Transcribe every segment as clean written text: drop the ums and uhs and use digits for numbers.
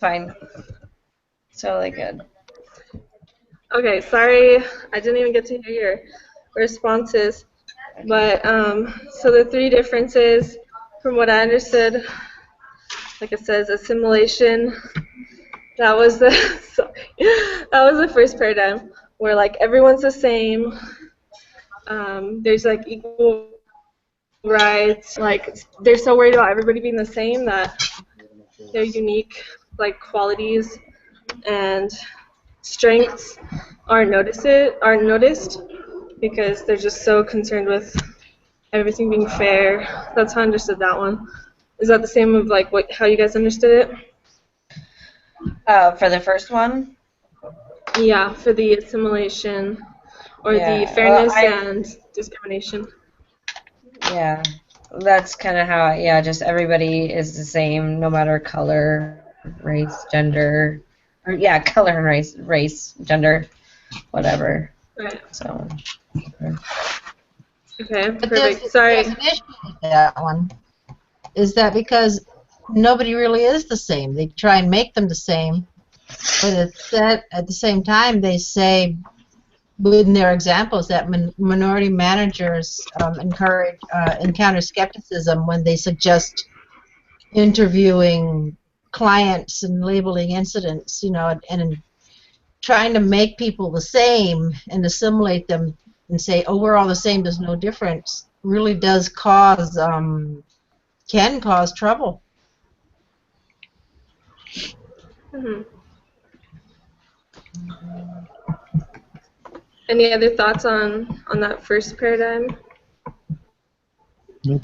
fine. It's totally good. Okay, sorry, I didn't even get to hear your responses. But so the three differences, from what I understood, like it says, assimilation. That was the sorry, that was the first paradigm where like everyone's the same. There's like equal rights. Like they're so worried about everybody being the same that their unique like qualities and strengths aren't noticed because they're just so concerned with everything being fair. That's how I understood that one. Is that the same of like what how you guys understood it? For the first one, Yeah, for the assimilation or the yeah. Well, fairness and discrimination. yeah, that's kind of how. Yeah, just everybody is the same, no matter color, race, gender, or yeah, color and race, gender, whatever. Right. So. Okay, But there's perfect. Sorry. an issue with that one. Is that because nobody really is the same? They try and make them the same, but at the same time they say within their examples that minority managers encounter skepticism when they suggest interviewing clients and labeling incidents, and trying to make people the same and assimilate them and say, oh, we're all the same, there's no difference, really does cause, can cause trouble. Mhm. Any other thoughts on that first paradigm? Nope.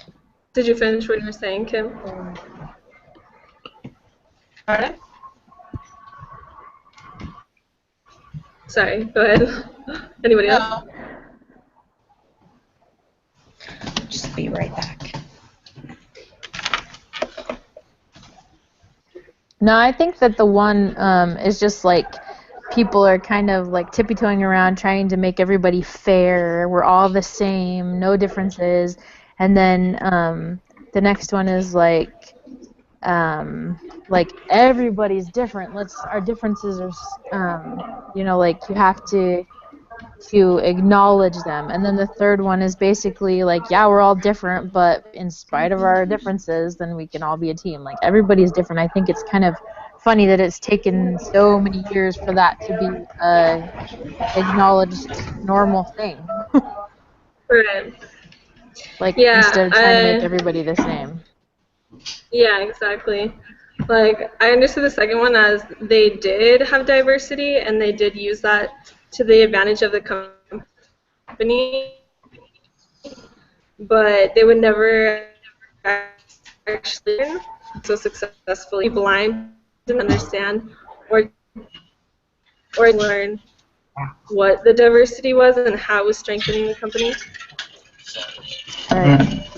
Did you finish what you were saying, Kim? Pardon? Sorry, go ahead. Anybody else? Just be right back. No, I think that the one is just like people are kind of like tippy-toeing around trying to make everybody fair. We're all the same, no differences. And then the next one is like everybody's different. Our differences are, like you have to acknowledge them. And then the third one is basically like, yeah, we're all different, but in spite of our differences, then we can all be a team. Like everybody's different. I think it's kind of funny that it's taken so many years for that to be a acknowledged normal thing. Right. Like Yeah, instead of trying to make everybody the same. yeah, exactly. Like I understood the second one as they did have diversity and they did use that to the advantage of the company, but they would never actually so successfully blind and understand or learn what the diversity was and how it was strengthening the company. Right.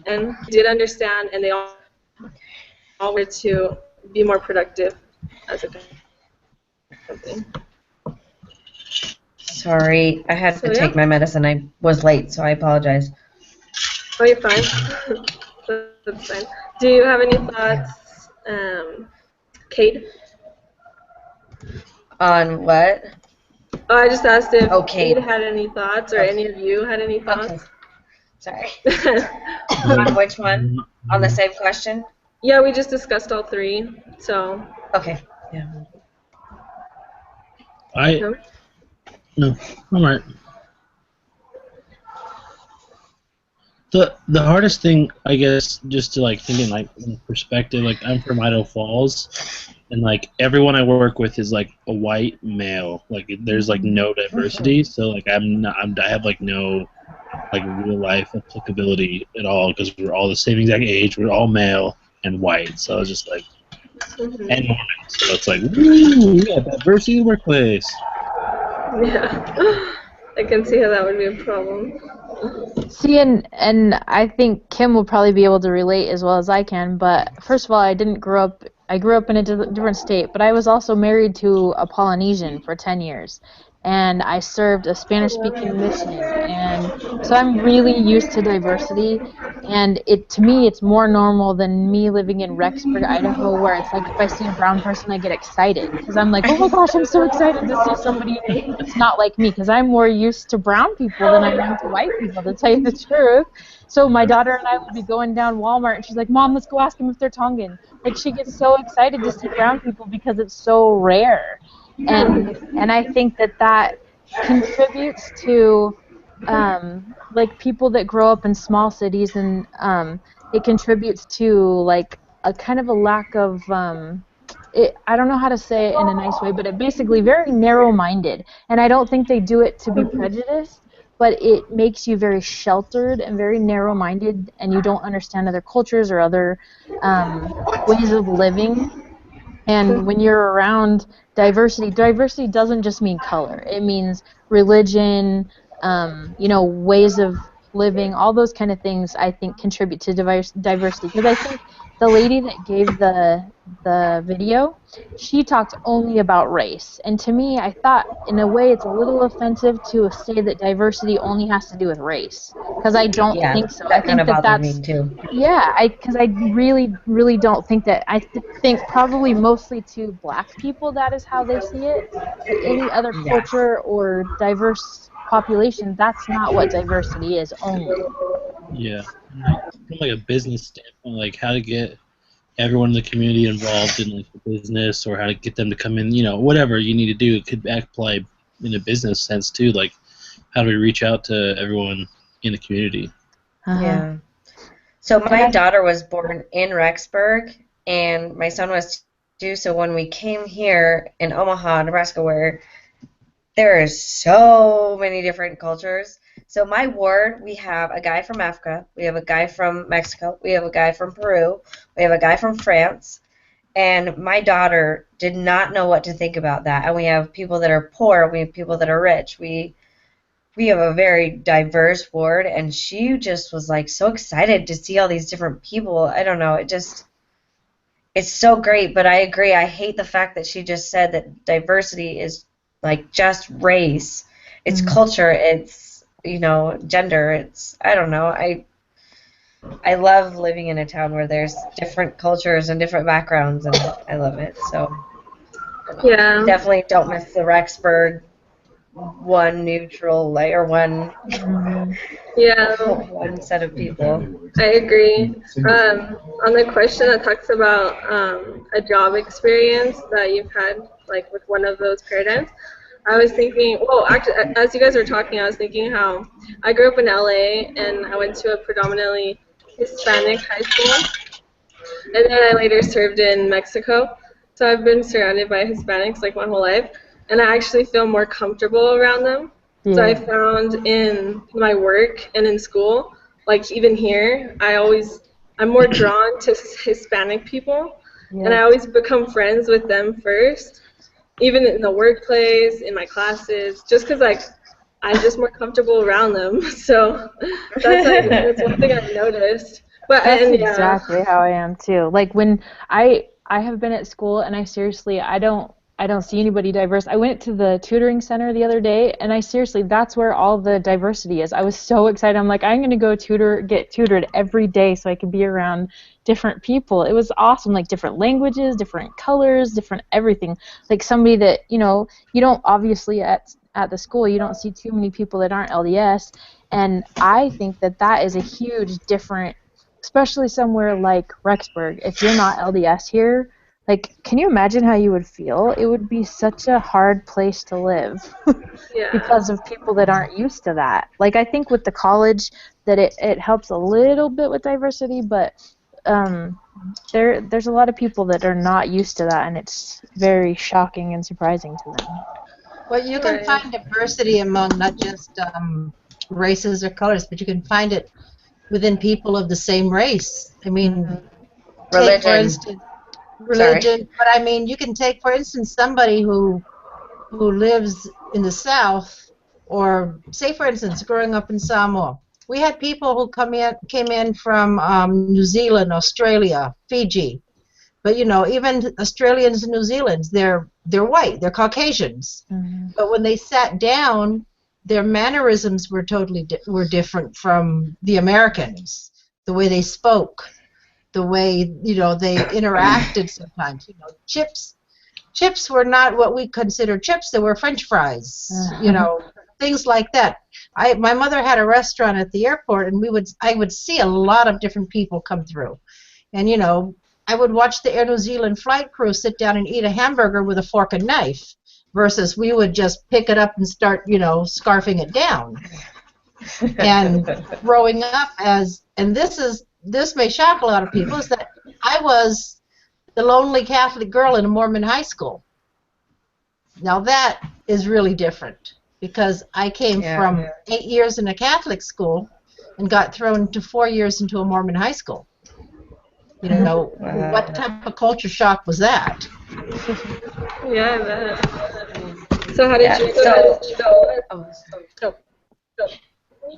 And they did understand, and they all were to be more productive as a company. Sorry, I had So, to yeah. take my medicine. I was late, so I apologize. Oh, you're fine. That's fine. Do you have any thoughts, Kate? On what? Oh, I just asked if Okay. Kate had any thoughts or Okay. any of you had any Okay. thoughts. Sorry. On which one? On the same question? Yeah, we just discussed all three, so. Okay. Yeah. No, I'm right. The hardest thing, I guess, just to like think in like in perspective, like I'm from Idaho Falls, and like everyone I work with is like a white male. Like there's like no diversity, so like I have like no like real life applicability at all because we're all the same exact age, we're all male and white. So it's just like and women. So it's like woo, yeah, diversity in the workplace. Yeah, I can see how that would be a problem. See, and I think Kim will probably be able to relate as well as I can, but first of all, I grew up in a different state, but I was also married to a Polynesian for 10 years. and I served a Spanish-speaking mission, and so I'm really used to diversity. And to me, it's more normal than me living in Rexburg, Idaho, where it's like if I see a brown person, I get excited because I'm like, oh my gosh, I'm so excited to see somebody that's not like me, because I'm more used to brown people than I am to white people, to tell you the truth. So my daughter and I would be going down Walmart, and she's like, Mom, let's go ask them if they're Tongan. Like, she gets so excited to see brown people because it's so rare. And I think that contributes to like people that grow up in small cities, and it contributes to like a kind of a lack of I don't know how to say it in a nice way, but it basically very narrow-minded. And I don't think they do it to be prejudiced, but it makes you very sheltered and very narrow-minded, and you don't understand other cultures or other ways of living. And when you're around diversity, diversity doesn't just mean color. It means religion, ways of living, all those kind of things, I think, contribute to diversity. Because I think the lady that gave the video, she talked only about race. And to me, I thought, in a way, it's a little offensive to say that diversity only has to do with race. Because I don't think so. I That kind think of bothered that's... me too. Yeah, because I really, really don't think that. I think probably mostly to black people that is how they see it. But any other culture or diverse population, that's not what diversity is only. Yeah. From like a business standpoint, like how to get everyone in the community involved in like the business, or how to get them to come in, whatever you need to do. It could apply in a business sense too. Like, how do we reach out to everyone in the community? Yeah. So my daughter was born in Rexburg, and my son was too. So when we came here in Omaha, Nebraska, where there is so many different cultures. So my ward, we have a guy from Africa, we have a guy from Mexico, we have a guy from Peru, we have a guy from France, and my daughter did not know what to think about that. And we have people that are poor, we have people that are rich. We have a very diverse ward, and she just was like so excited to see all these different people. I don't know, it's so great. But I agree, I hate the fact that she just said that diversity is like just race. It's culture, it's gender, it's, I don't know. I love living in a town where there's different cultures and different backgrounds, and I love it. So Yeah. definitely don't miss the Rexburg one neutral layer, one one set of people. I agree. On the question that talks about a job experience that you've had, like with one of those paradigms, I was thinking, well, actually, as you guys were talking, I was thinking how I grew up in LA, and I went to a predominantly Hispanic high school, and then I later served in Mexico. So I've been surrounded by Hispanics like my whole life, and I actually feel more comfortable around them. Yeah. So I found in my work and in school, like even here, I'm more drawn to Hispanic people, and I always become friends with them first, even in the workplace, in my classes, just because like I'm just more comfortable around them. So that's one thing I've noticed. But That's and, exactly how I am too. Like when I have been at school, and I don't see anybody diverse. I went to the tutoring center the other day, and that's where all the diversity is. I was so excited. I'm like, I'm going to go get tutored every day so I can be around different people. It was awesome, like different languages, different colors, different everything. Like somebody that, you don't obviously at the school, you don't see too many people that aren't LDS, and I think that is a huge different, especially somewhere like Rexburg. If you're not LDS here, like, can you imagine how you would feel? It would be such a hard place to live because of people that aren't used to that. Like, I think with the college that it helps a little bit with diversity, but there's a lot of people that are not used to that, and it's very shocking and surprising to them. Well, you can find diversity among not just races or colors, but you can find it within people of the same race. I mean, take, for instance, religion. But I mean, you can take, for instance, somebody who lives in the South, or say, for instance, growing up in Samoa. We had people who came in from New Zealand, Australia, Fiji, But even Australians and New Zealanders, they're white, they're Caucasians. Mhm. But when they sat down, their mannerisms were totally were different from the Americans. The way they spoke, the way they interacted sometimes. Chips were not what we consider chips. They were French fries. Things like that. My mother had a restaurant at the airport, and I would see a lot of different people come through, and I would watch the Air New Zealand flight crew sit down and eat a hamburger with a fork and knife, versus we would just pick it up and start scarfing it down. And growing up and this may shock a lot of people, is that I was the lonely Catholic girl in a Mormon high school. Now that is really different, because I came from 8 years in a Catholic school and got thrown to 4 years into a Mormon high school. What type of culture shock was that? Yeah, I bet. So how did you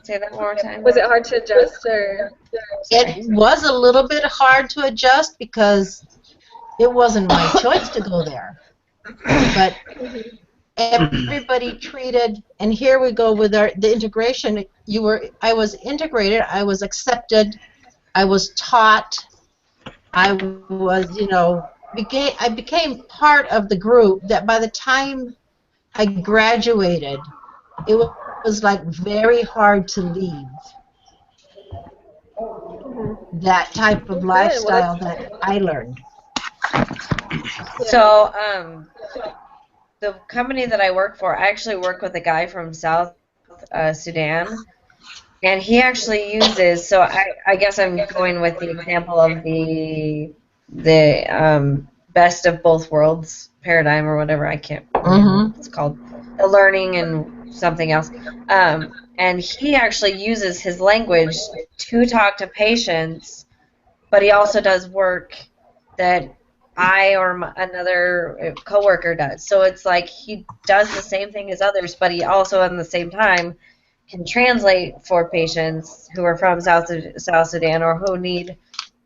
Say that one more time. Was it hard to adjust, or? It was a little bit hard to adjust because it wasn't my choice to go there. But everybody treated, and here we go with the integration. I was integrated, I was accepted, I was taught, I was, I became part of the group that by the time I graduated, it was like very hard to leave that type of lifestyle that I learned. So, the company that I work for, I actually work with a guy from South Sudan, and he actually uses. So I guess I'm going with the example of the best of both worlds paradigm or whatever. I can't remember what it's called. The learning and something else. And he actually uses his language to talk to patients, but he also does work that I or another coworker does. So it's like he does the same thing as others, but he also at the same time can translate for patients who are from South Sudan or who need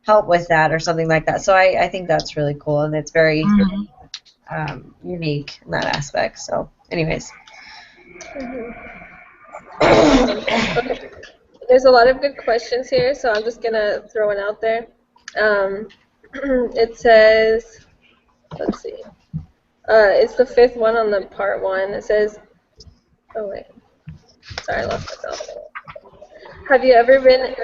help with that or something like that. So I think that's really cool, and it's very unique in that aspect. So anyways. Okay. There's a lot of good questions here, so I'm just going to throw one out there. It says, let's see, it's the fifth one on the part one. It says, oh wait, sorry, I lost myself. Have you ever been,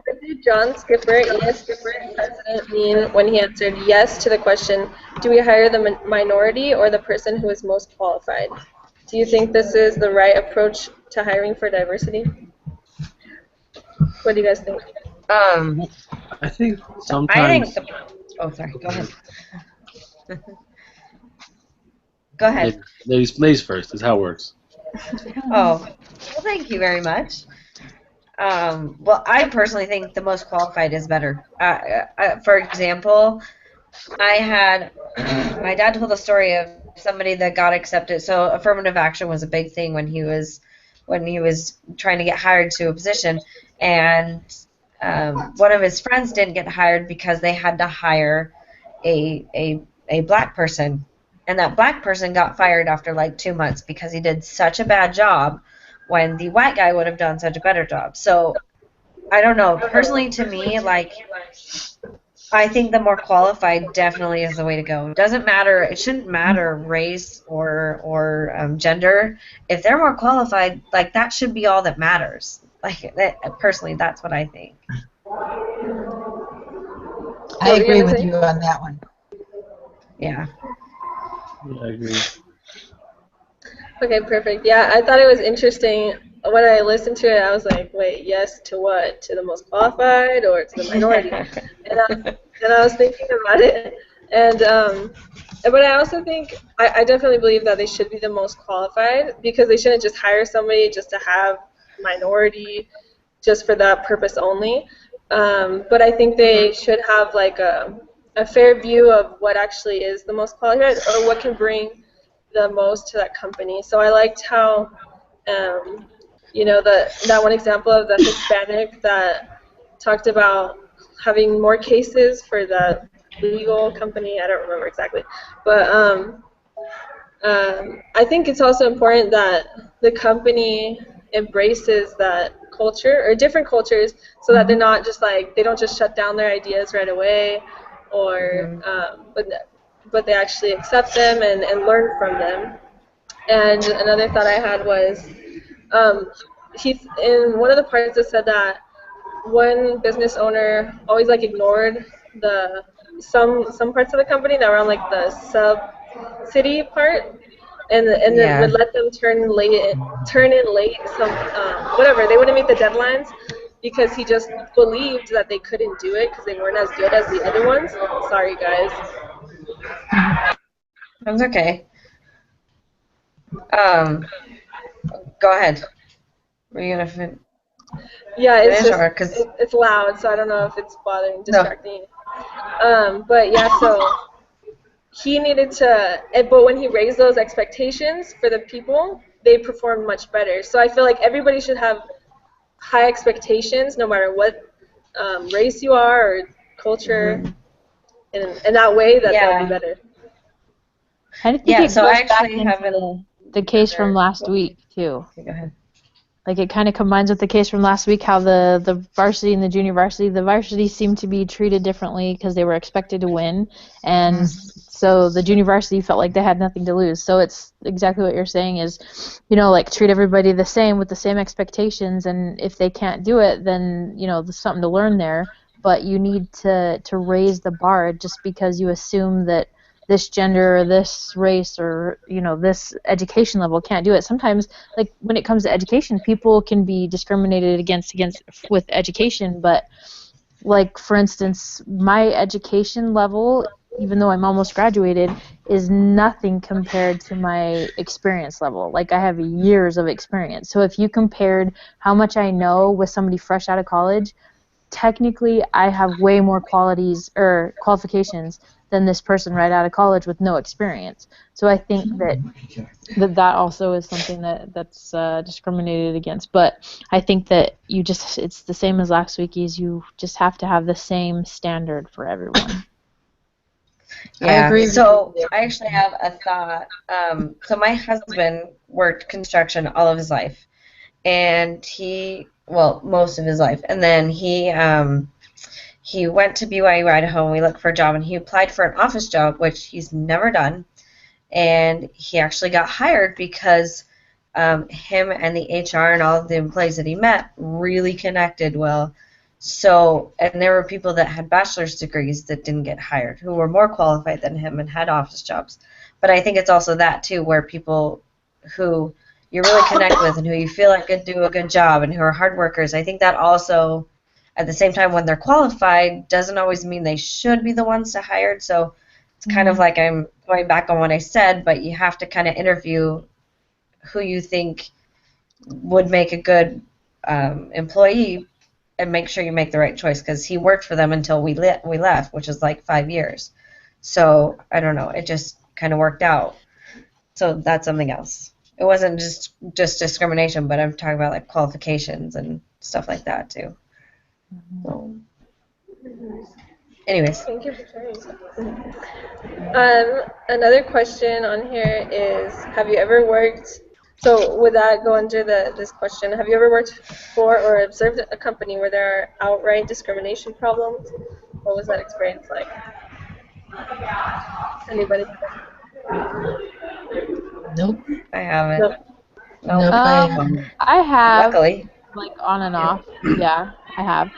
what did John Skipper, ES president, mean when he answered yes to the question, do we hire the minority or the person who is most qualified? Do you think this is the right approach to hiring for diversity? What do you guys think? I think sometimes. Oh, sorry. Go ahead. Go ahead. Ladies first. Is how it works. Oh, well, thank you very much. Well, I personally think the most qualified is better. For example, I had my dad told a story of somebody that got accepted. So affirmative action was a big thing when he was trying to get hired to a position, and one of his friends didn't get hired because they had to hire a black person, and that black person got fired after like 2 months because he did such a bad job when the white guy would have done such a better job. So I don't know. Personally, to me, like, I think the more qualified definitely is the way to go. It doesn't matter. It shouldn't matter race or gender. If they're more qualified, like, that should be all that matters. Like, personally, that's what I think. I agree with you on that one. Yeah. Yeah, I agree. Okay, perfect. Yeah, I thought it was interesting. When I listened to it, I was like, wait, yes to what? To the most qualified or to the minority? and I was thinking about it. And but I also think, I definitely believe that they should be the most qualified, because they shouldn't just hire somebody just to have minority just for that purpose only. But I think they should have like a fair view of what actually is the most qualified or what can bring the most to that company. So I liked how, that one example of the Hispanic that talked about having more cases for the legal company. I don't remember exactly, but I think it's also important that the company embraces that culture or different cultures, so that they're not just like they don't just shut down their ideas right away, or but they actually accept them and learn from them. And another thought I had was he in one of the parts it said that one business owner always like ignored the some parts of the company that were on like the sub city part, and then Yeah. would let them turn in late some whatever, they wouldn't meet the deadlines because he just believed that they couldn't do it because they weren't as good as the other ones. Sorry guys. That's okay. Um, go ahead. Were you gonna Yeah, it's finish just or because it's loud, so I don't know if it's bothering, no? distracting. But yeah, so he needed to, but when he raised those expectations for the people, they performed much better. So I feel like everybody should have high expectations, no matter what race you are or culture, and that way that they'll be Yeah. better. I think Yeah. it So goes I back actually into haven't. the case from last week too. Okay, go ahead. Like it kind of combines with the case from last week, how the varsity and the junior varsity, the varsity seemed to be treated differently because they were expected to win, and so the junior varsity felt like they had nothing to lose. So it's exactly what you're saying is, like treat everybody the same with the same expectations, and if they can't do it, then there's something to learn there. But you need to raise the bar just because you assume that this gender or this race or this education level can't do it. Sometimes, like when it comes to education, people can be discriminated against with education, but like for instance, my education level, even though I'm almost graduated, is nothing compared to my experience level. Like I have years of experience. So if you compared how much I know with somebody fresh out of college, technically I have way more qualifications than this person right out of college with no experience. So I think that also is something that's discriminated against. But I think that it's the same as last week, is you just have to have the same standard for everyone. Yeah. I agree. So I actually have a thought. So my husband worked construction all of his life, and most of his life, and then he went to BYU Idaho, and we looked for a job, and he applied for an office job, which he's never done, and he actually got hired because him and the HR and all of the employees that he met really connected well. So, and there were people that had bachelor's degrees that didn't get hired, who were more qualified than him and had office jobs. But I think it's also that too, where people who you really connect with and who you feel like could do a good job and who are hard workers, I think that also, at the same time, when they're qualified, doesn't always mean they should be the ones to hired. So it's kind of like I'm going back on what I said, but you have to kind of interview who you think would make a good employee and make sure you make the right choice, because he worked for them until we left, which is like 5 years. So I don't know, it just kind of worked out. So that's something else. It wasn't just discrimination, but I'm talking about like qualifications and stuff like that too. So, anyways. Thank you for sharing. Another question on here is, have you ever worked, so would that go under this question, have you ever worked for or observed a company where there are outright discrimination problems? What was that experience like? Anybody? Nope. I haven't. No. Nope. I have, Luckily. like on and off. Yeah, I have.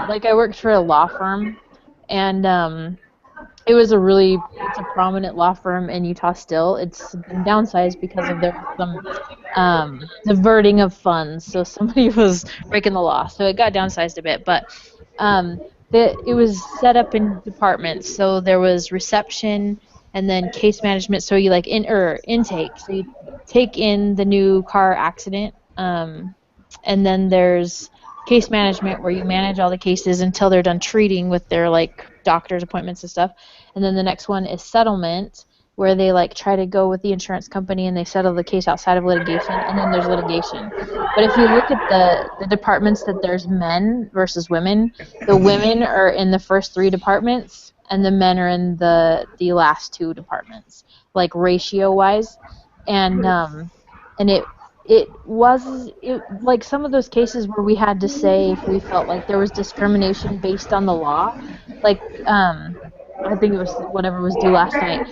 Like I worked for a law firm, and it was it's a prominent law firm in Utah still. It's been downsized because of some diverting of funds. So somebody was breaking the law, so it got downsized a bit. But it was set up in departments. So there was reception and then case management. So you like intake. So you take in the new car accident, and then there's case management where you manage all the cases until they're done treating with their like doctor's appointments and stuff. And then the next one is settlement, where they like try to go with the insurance company and they settle the case outside of litigation, and then there's litigation. But if you look at the departments that there's men versus women, the women are in the first 3 departments and the men are in the last 2 departments, like ratio wise. And it was like some of those cases where we had to say if we felt like there was discrimination based on the law, like I think it was whatever was due last night.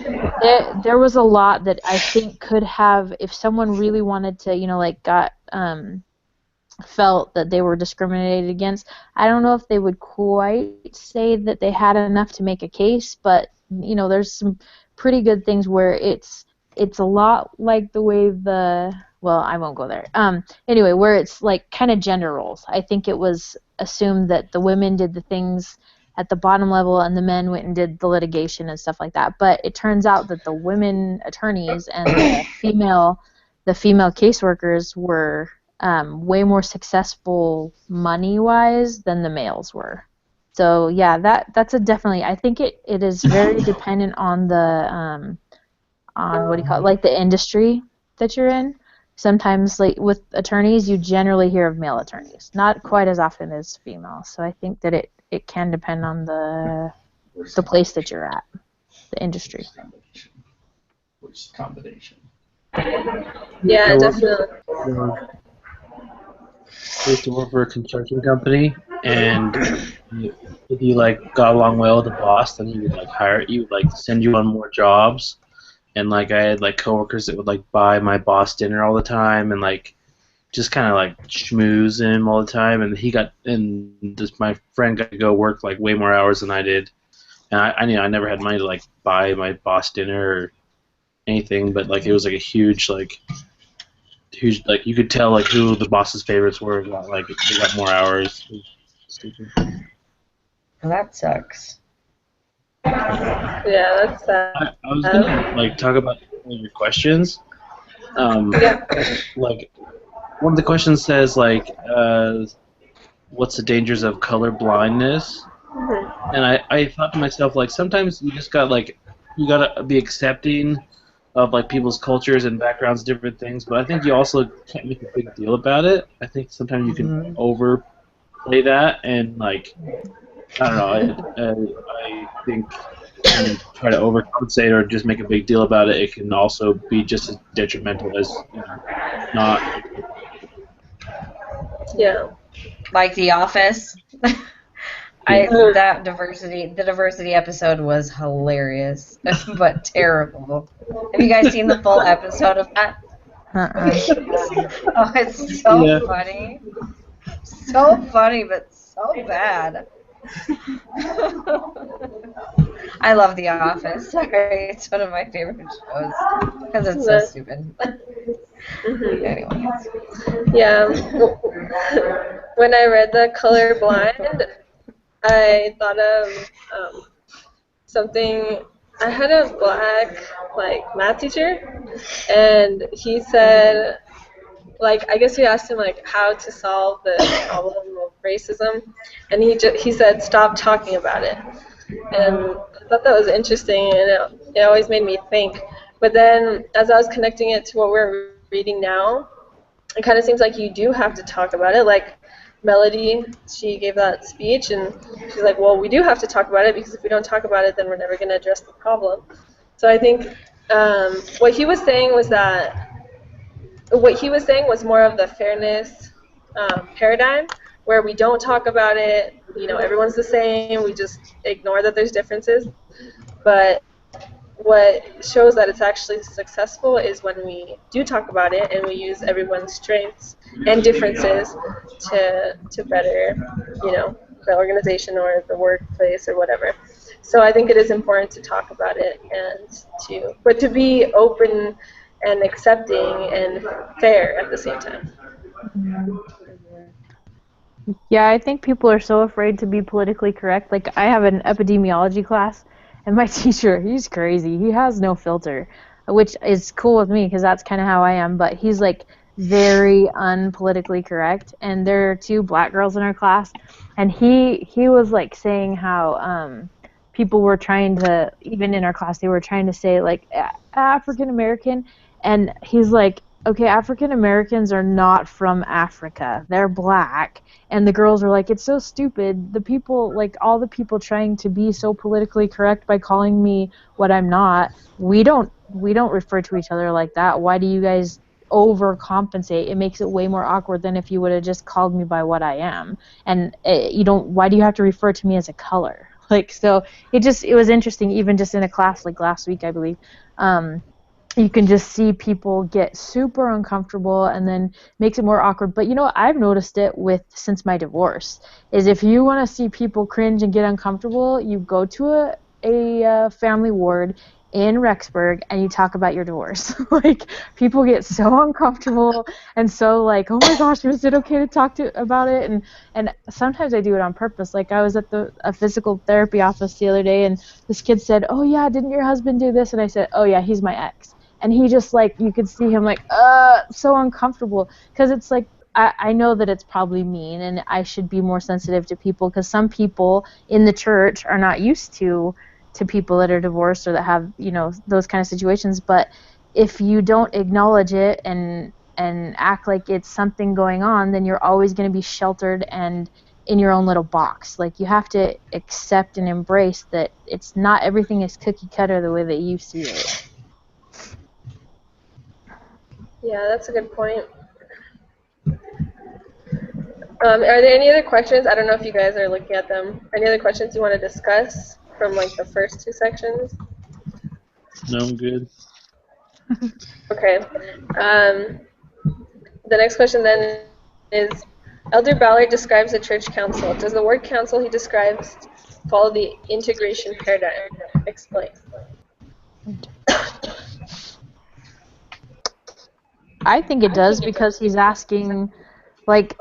There was a lot that I think could have, if someone really wanted to, like got felt that they were discriminated against. I don't know if they would quite say that they had enough to make a case, but there's some pretty good things where it's a lot like the way well, I won't go there. Anyway, where it's like kind of gender roles. I think it was assumed that the women did the things at the bottom level and the men went and did the litigation and stuff like that. But it turns out that the women attorneys and the female caseworkers were way more successful money-wise than the males were. So yeah, that's a definitely. I think it is very dependent on the on what do you call it, like the industry that you're in. Sometimes, like with attorneys, you generally hear of male attorneys, not quite as often as female. So I think that it can depend on the place that you're at, the industry. Which combination? Yeah, definitely. I used to work for a construction company, and if you like got along well with the boss, then he would like hire you, like send you on more jobs. And like I had like coworkers that would like buy my boss dinner all the time, and like just kind of like schmooze him all the time. And my friend got to go work like way more hours than I did, and I never had money to like buy my boss dinner or anything, but like it was like a huge like you could tell like who the boss's favorites were. Like they got more hours. Stupid. Well, that sucks. Yeah, that's sad. I was gonna like talk about your questions. Yeah. Like one of the questions says like, what's the dangers of color blindness? Mhm. And I thought to myself like sometimes you just you gotta be accepting of like people's cultures and backgrounds, different things. But I think you also can't make a big deal about it. I think sometimes you can overplay that and like. I don't know. I think when you try to overcompensate or just make a big deal about it, it can also be just as detrimental as not. Yeah. Like The Office. The diversity episode was hilarious, but terrible. Have you guys seen the full episode of that? Oh, it's so funny. So funny, but so bad. I love The Office. Sorry, it's one of my favorite shows because it's so stupid. Anyways. Yeah. When I read The Color Blind, I thought of something. I had a black math teacher, and he said, I guess you asked him how to solve the problem of racism, and he said stop talking about it, and I thought that was interesting, and it always made me think. But then as I was connecting it to what we're reading now, it kind of seems like you do have to talk about it. Like Melody, she gave that speech, and she's like, well, we do have to talk about it because if we don't talk about it, then we're never going to address the problem. So I think what he was saying was more of the fairness paradigm, where we don't talk about it. Everyone's the same. We just ignore that there's differences. But what shows that it's actually successful is when we do talk about it and we use everyone's strengths and differences to better, the organization or the workplace or whatever. So I think it is important to talk about it but to be open and accepting and fair at the same time. Yeah, I think people are so afraid to be politically correct. Like, I have an epidemiology class, and my teacher, he's crazy. He has no filter, which is cool with me because that's kind of how I am. But he's, very unpolitically correct. And there are 2 black girls in our class, and he was, saying how people were trying to, even in our class, they were trying to say like African American, and he's like, okay, African Americans are not from Africa, they're black. And the girls were like, it's so stupid, the people, like all the people trying to be so politically correct by calling me what I'm not, we don't refer to each other like that. Why do you guys overcompensate? It makes it way more awkward than if you would have just called me by what I am. And why do you have to refer to me as a color? Like, so it was interesting, even just in a class like last week, I believe. You can just see people get super uncomfortable, and then makes it more awkward. But I've noticed it since my divorce, is if you want to see people cringe and get uncomfortable, you go to a family ward in Rexburg and you talk about your divorce. Like, people get so uncomfortable and so like, oh my gosh, was it okay to talk about it? And sometimes I do it on purpose. Like, I was at a physical therapy office the other day, and this kid said, oh yeah, didn't your husband do this? And I said, oh yeah, he's my ex. And he just, like, you could see him like, so uncomfortable, because it's like, I know that it's probably mean, and I should be more sensitive to people, because some people in the church are not used to people that are divorced or that have, those kind of situations. But if you don't acknowledge it and act like it's something going on, then you're always going to be sheltered and in your own little box. Like, you have to accept and embrace that it's not everything is cookie cutter the way that you see it. Yeah, that's a good point. Are there any other questions? I don't know if you guys are looking at them. Any other questions you want to discuss from like the first two sections? No, I'm good. Okay. The next question then is, Elder Ballard describes the church council. Does the word council he describes follow the integration paradigm? Explain. I think it does, because he's asking, like,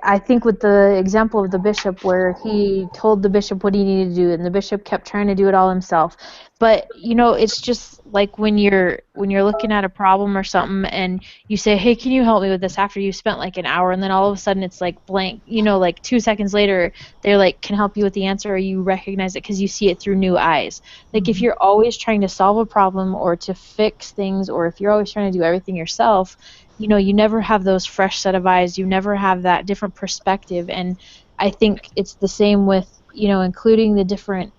I think with the example of the bishop, where he told the bishop what he needed to do, and the bishop kept trying to do it all himself. But it's just like when you're looking at a problem or something, and you say, hey, can you help me with this, after you spent like an hour, and then all of a sudden it's like blank, like 2 seconds later they're like, can help you with the answer, or you recognize it because you see it through new eyes. Like, if you're always trying to solve a problem or to fix things, or if you're always trying to do everything yourself, you never have those fresh set of eyes. You never have that different perspective. And I think it's the same with, including the different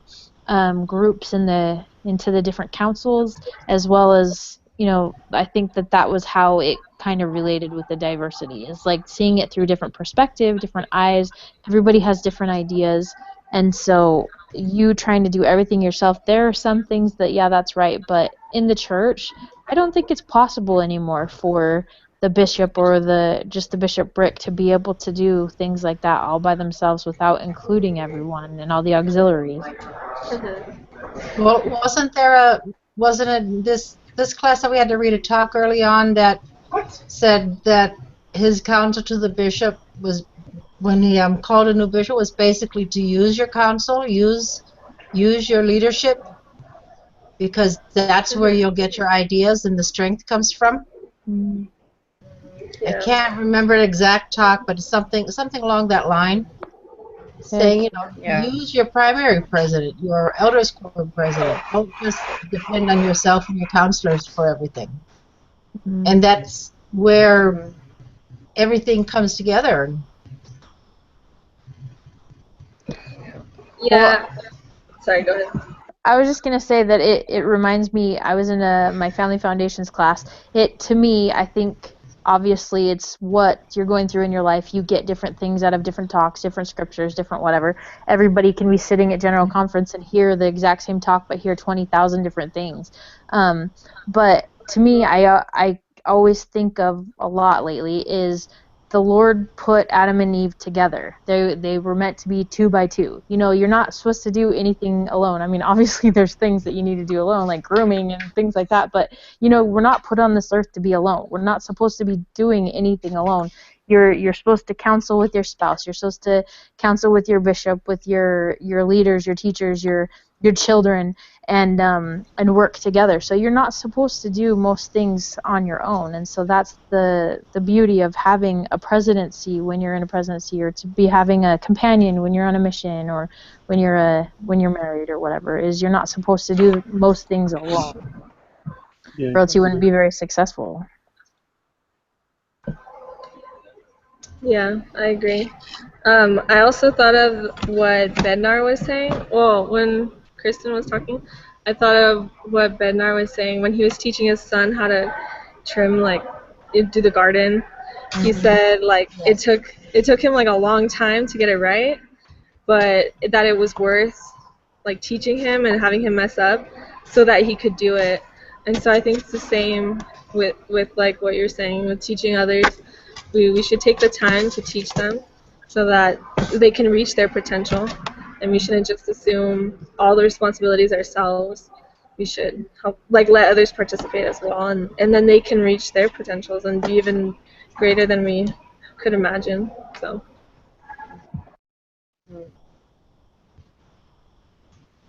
groups into the different councils, as well as, I think that was how it kind of related with the diversity. It's like seeing it through different perspective, different eyes. Everybody has different ideas. And so you trying to do everything yourself, there are some things that, yeah, that's right. But in the church, I don't think it's possible anymore for the bishop or the bishopric to be able to do things like that all by themselves without including everyone and all the auxiliaries. Mm-hmm. Well, wasn't it this class that we had to read a talk early on that said that his counsel to the bishop was, when he called a new bishop, was basically to use your counsel, use your leadership, because that's where you'll get your ideas and the strength comes from. Mm. I can't remember the exact talk, but it's something along that line, saying, use your primary president, your elders quorum president. Don't just depend on yourself and your counselors for everything. Mm-hmm. And that's where everything comes together. Yeah. Sorry, go ahead. I was just going to say that it reminds me, I was in my Family Foundations class. To me, I think, obviously, it's what you're going through in your life. You get different things out of different talks, different scriptures, different whatever. Everybody can be sitting at General Conference and hear the exact same talk, but hear 20,000 different things. But to me, I always think of a lot lately is the Lord put Adam and Eve together. They were meant to be 2 by 2. You're not supposed to do anything alone. I mean, obviously there's things that you need to do alone, like grooming and things like that, but we're not put on this earth to be alone. We're not supposed to be doing anything alone. you're supposed to counsel with your spouse. You're supposed to counsel with your bishop, with your leaders, your teachers, your children, and work together. So you're not supposed to do most things on your own. And so that's the beauty of having a presidency when you're in a presidency, or to be having a companion when you're on a mission, or when you're married or whatever, is you're not supposed to do most things alone, Yeah. or else you wouldn't be very successful. Yeah, I agree. I also thought of what Bednar was saying. Well, when Kristen was talking, I thought of what Bednar was saying when he was teaching his son how to trim, like, do the garden. He said, like, it took him like a long time to get it right, but that it was worth like teaching him and having him mess up so that he could do it. And so I think it's the same with like what you're saying with teaching others. We should take the time to teach them so that they can reach their potential, and we shouldn't just assume all the responsibilities ourselves. We should help, like, let others participate as well, and then they can reach their potentials and be even greater than we could imagine. So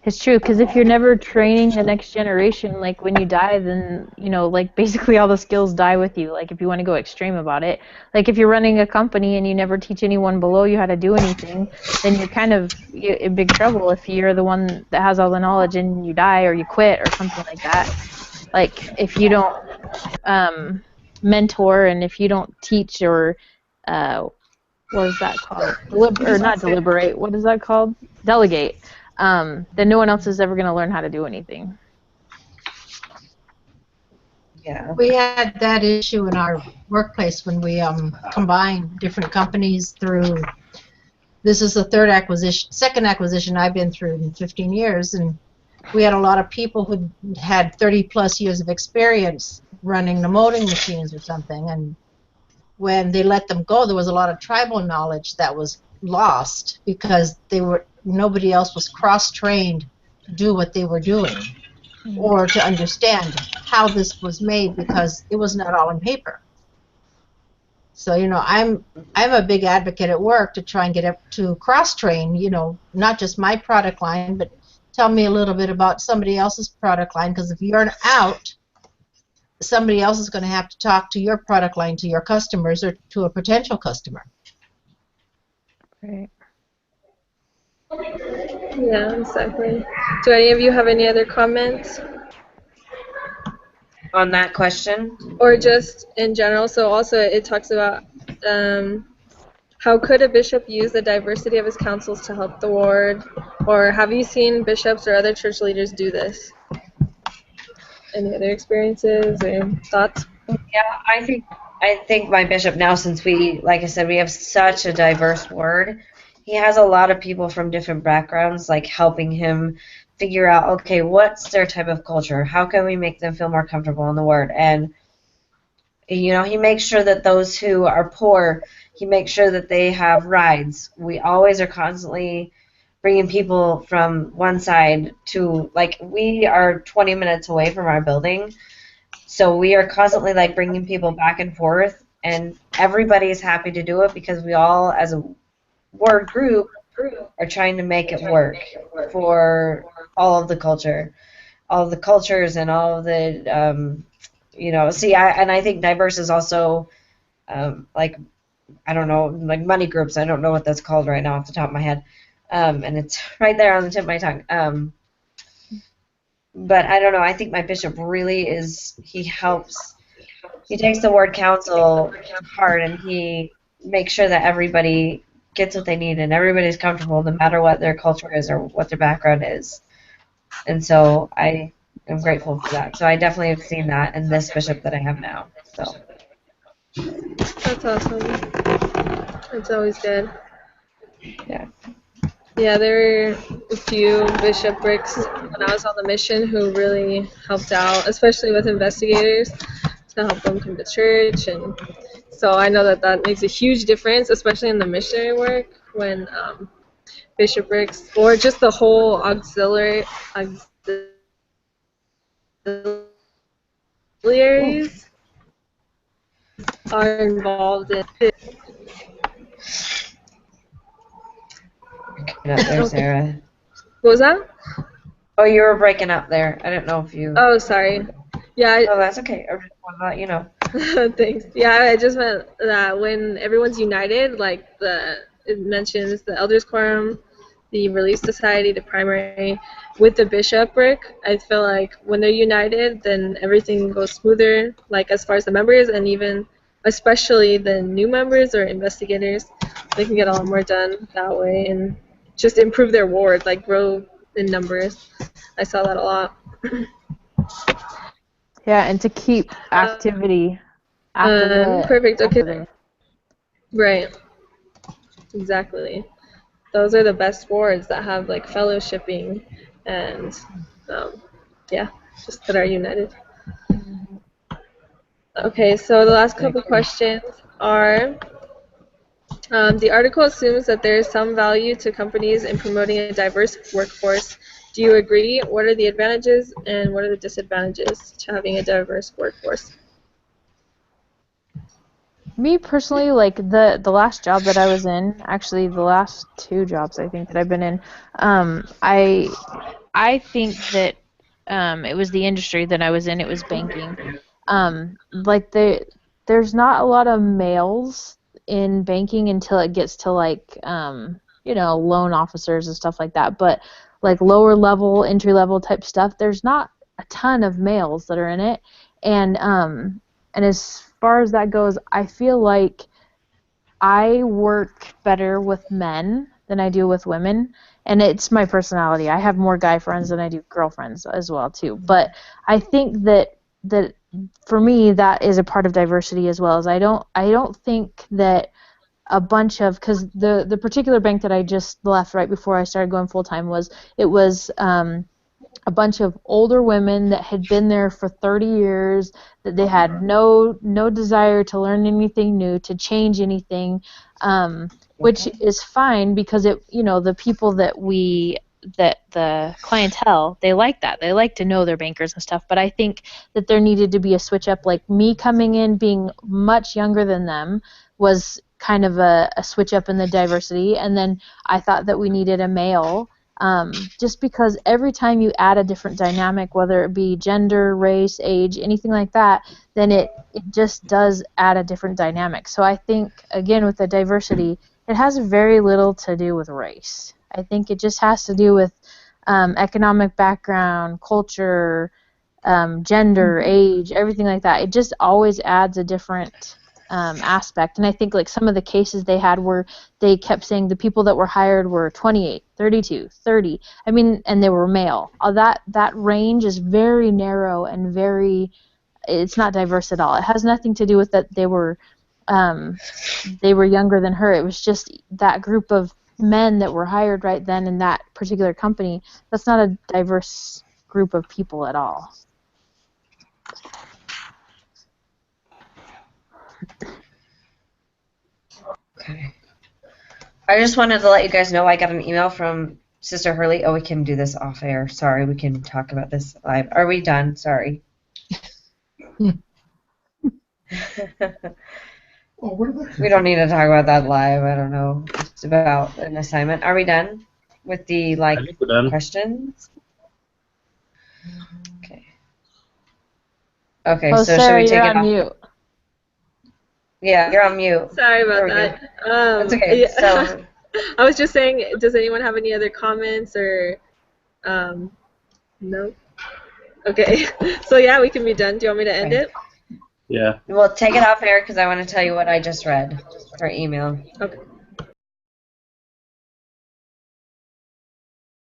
It's true, because if you're never training the next generation, like when you die, then, like basically all the skills die with you. Like if you want to go extreme about it, like if you're running a company and you never teach anyone below you how to do anything, then you're kind of in big trouble if you're the one that has all the knowledge and you die or you quit or something like that. Like if you don't mentor, and if you don't teach, or what is that called? Or not deliberate. What is that called? Delegate. Then no one else is ever going to learn how to do anything. Yeah. We had that issue in our workplace when we combined different companies through. This is the second acquisition I've been through in 15 years, and we had a lot of people who had 30 plus years of experience running the molding machines or something, and when they let them go, there was a lot of tribal knowledge that was lost because nobody else was cross-trained to do what they were doing or to understand how this was made, because it was not all in paper. So I'm a big advocate at work to try and get up to cross-train, not just my product line, but tell me a little bit about somebody else's product line, because if you're out, somebody else is going to have to talk to your product line, to your customers, or to a potential customer. Right. yeah, exactly. Do any of you have any other comments? On that question? Or just in general? So also it talks about how could a bishop use the diversity of his councils to help the ward? Or have you seen bishops or other church leaders do this? Any other experiences or thoughts? Yeah, I think my bishop now, since like I said, we have such a diverse ward, he has a lot of people from different backgrounds, like helping him figure out, okay, what's their type of culture? How can we make them feel more comfortable in the word? And he makes sure that those who are poor, he makes sure that they have rides. We always are constantly bringing people from one side to, like, we are 20 minutes away from our building, so we are constantly like bringing people back and forth, and everybody is happy to do it because we all, as a word group, are trying to make it work for all of the cultures and all of the I think diverse is also like, I don't know, like money groups. I don't know what that's called right now off the top of my head, and it's right there on the tip of my tongue. But I don't know. I think my bishop really he takes the word council to heart, and he makes sure that everybody gets what they need and everybody's comfortable no matter what their culture is or what their background is. And so I am grateful for that. So I definitely have seen that in this bishop that I have now. So That's awesome. It's always good. yeah. Yeah, there were a few bishoprics when I was on the mission who really helped out, especially with investigators, to help them come to church. And so I know that makes a huge difference, especially in the missionary work, when bishoprics or just the whole auxiliaries are involved in it. up there, Sarah. What was that? Oh, you were breaking up there. I didn't know if you. Oh, sorry. Yeah, Oh, that's okay. I just wanted to let you know. thanks. Yeah, I just meant that when everyone's united, like it mentions the Elders Quorum, the Relief Society, the primary, with the bishopric, I feel like when they're united, then everything goes smoother, like as far as the members and even especially the new members or investigators, they can get a lot more done that way and just improve their ward, like grow in numbers. I saw that a lot. Yeah, and to keep activity after the Perfect. Okay. after the Right. Exactly. Those are the best wards that have like fellowshipping and yeah, just that are united. Okay, so the last couple questions are the article assumes that there is some value to companies in promoting a diverse workforce. Do you agree? What are the advantages and what are the disadvantages to having a diverse workforce? Me personally, like the last job that I was in, actually the last two jobs I think that I've been in, I think that it was the industry that I was in. It was banking. Like there's not a lot of males in banking until it gets to like loan officers and stuff like that. But like lower level, entry level type stuff, there's not a ton of males that are in it. And as far as that goes, I feel like I work better with men than I do with women, and it's my personality. I have more guy friends than I do girlfriends as well too. But I think that for me that is a part of diversity as well. As I don't think that a bunch of, because the particular bank that I just left right before I started going full time was a bunch of older women that had been there for 30 years, that they had no desire to learn anything new, to change anything, which is fine because the people that the clientele, they like that. They like to know their bankers and stuff. But I think that there needed to be a switch up. Like me coming in being much younger than them was kind of a switch up in the diversity. And then I thought that we needed a male. Just because every time you add a different dynamic, whether it be gender, race, age, anything like that, then it just does add a different dynamic. So I think, again, with the diversity, it has very little to do with race. I think it just has to do with economic background, culture, gender, age, everything like that. It just always adds a different aspect. And I think like some of the cases they had where they kept saying the people that were hired were 28, 32, 30. I mean, and they were male. That range is very narrow and it's not diverse at all. It has nothing to do with that they were younger than her. It was just that group of men that were hired right then in that particular company. That's not a diverse group of people at all. Okay. I just wanted to let you guys know I got an email from Sister Hurley. Oh, we can do this off air. Sorry, we can talk about this live. Are we done? Sorry. Oh, what are We don't need to talk about that live. I don't know. It's about an assignment. Are we done with the I think we're done. questions? Okay. Okay, Oh, so Sarah, should we take you're it on off? mute. Yeah, you're on mute. Sorry There about we that. That's okay. Yeah. So I was just saying, does anyone have any other comments or no? Okay. So yeah, we can be done. Do you want me to end Okay. it? Yeah. we'll take it off air because I want to tell you what I just read for email. Okay.